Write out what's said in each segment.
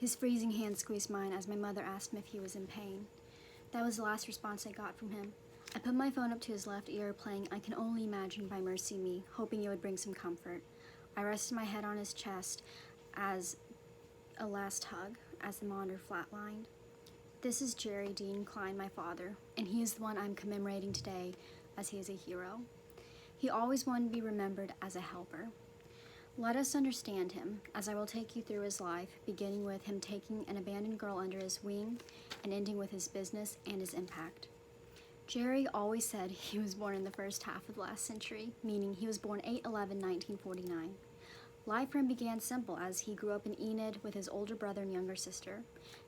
His freezing hand squeezed mine as my mother asked him if he was in pain. That was the last response I got from him. I put my phone up to his left ear, playing "I Can Only Imagine" by Mercy Me, hoping it would bring some comfort. I rested my head on his chest as a last hug, as the monitor flatlined. This is Jerry Dean Cline, my father, and he is the one I'm commemorating today, as he is a hero. He always wanted to be remembered as a helper. Let us understand him, as I will take you through his life, beginning with him taking an abandoned girl under his wing and ending with his business and his impact. Jerry always said he was born in the first half of the last century, meaning he was born 8/11/1949. Life for him began simple as he grew up in Enid with his older brother and younger sister.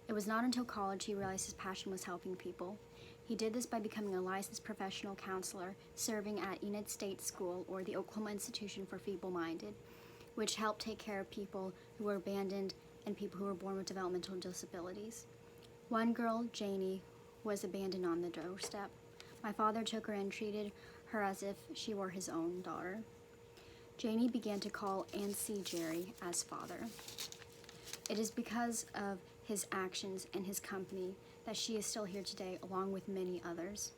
It was not until college he realized his passion was helping people. He did this by becoming a licensed professional counselor, serving at Enid State School, or the Oklahoma Institution for Feeble-Minded, which helped take care of people who were abandoned and people who were born with developmental disabilities. One girl, Janie, was abandoned on the doorstep. My father took her and treated her as if she were his own daughter. Janie began to call and see Jerry as father. It is because of his actions and his company that she is still here today, along with many others.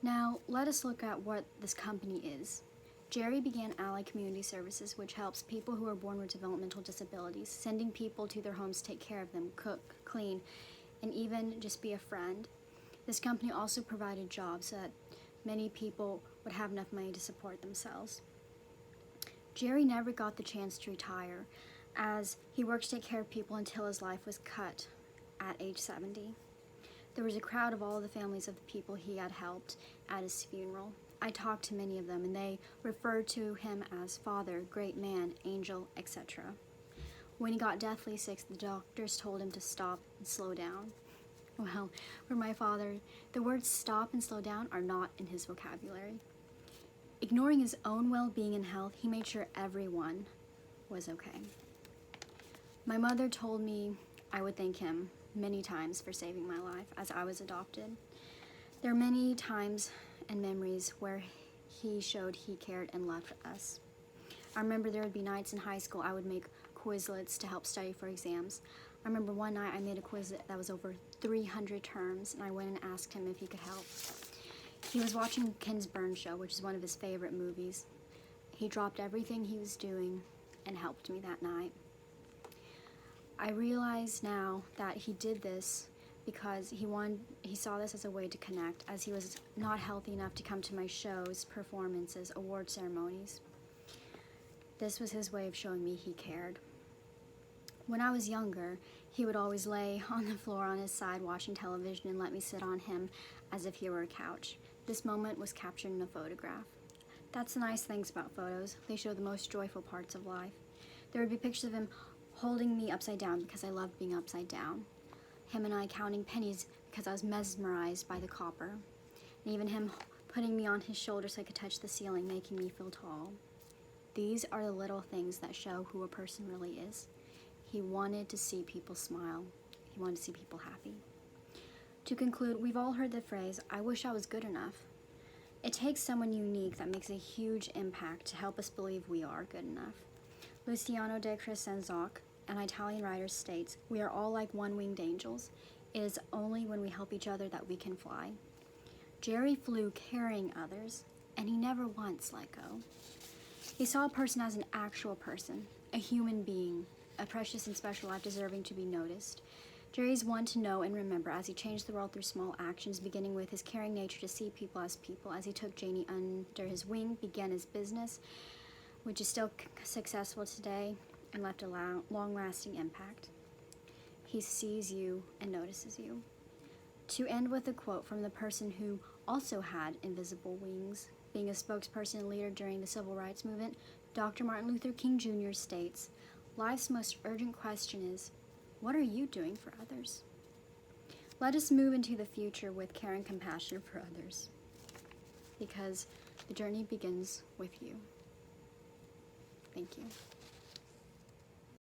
Now, let us look at what this company is. Jerry began Ally Community Services, which helps people who are born with developmental disabilities, sending people to their homes to take care of them, cook, clean, and even just be a friend. This company also provided jobs so that many people would have enough money to support themselves. Jerry never got the chance to retire, as he worked to take care of people until his life was cut at age 70. There was a crowd of all the families of the people he had helped at his funeral. I talked to many of them, and they referred to him as father, great man, angel, etc. When he got deathly sick, the doctors told him to stop and slow down. Well, for my father, the words stop and slow down are not in his vocabulary. Ignoring his own well-being and health, he made sure everyone was okay. My mother told me I would thank him many times for saving my life, as I was adopted. There are many times and memories where he showed he cared and loved us. I remember there would be nights in high school I would make Quizlets to help study for exams. I remember one night I made a Quizlet that was over 300 terms, and I went and asked him if he could help. He was watching Ken's Burn Show, which is one of his favorite movies. He dropped everything he was doing and helped me that night. I realize now that he did this because he saw this as a way to connect, as he was not healthy enough to come to my shows, performances, award ceremonies. This was his way of showing me he cared. When I was younger, he would always lay on the floor on his side watching television and let me sit on him as if he were a couch. This moment was captured in a photograph. That's the nice things about photos. They show the most joyful parts of life. There would be pictures of him holding me upside down because I loved being upside down. Him and I counting pennies because I was mesmerized by the copper. And even him putting me on his shoulder so I could touch the ceiling, making me feel tall. These are the little things that show who a person really is. He wanted to see people smile. He wanted to see people happy. To conclude, we've all heard the phrase, "I wish I was good enough." It takes someone unique that makes a huge impact to help us believe we are good enough. Luciano de Crescenzoc, an Italian writer, states, "We are all like one-winged angels. It is only when we help each other that we can fly." Jerry flew carrying others, and he never once let go. He saw a person as an actual person, a human being, a precious and special life deserving to be noticed. Jerry's one to know and remember, as he changed the world through small actions, beginning with his caring nature to see people, as he took Janie under his wing, began his business, which is still successful today, and left a long-lasting impact. He sees you and notices you. To end with a quote from the person who also had invisible wings, being a spokesperson and leader during the Civil Rights Movement, Dr. Martin Luther King Jr. states, "Life's most urgent question is, what are you doing for others?" Let us move into the future with care and compassion for others, because the journey begins with you. Thank you.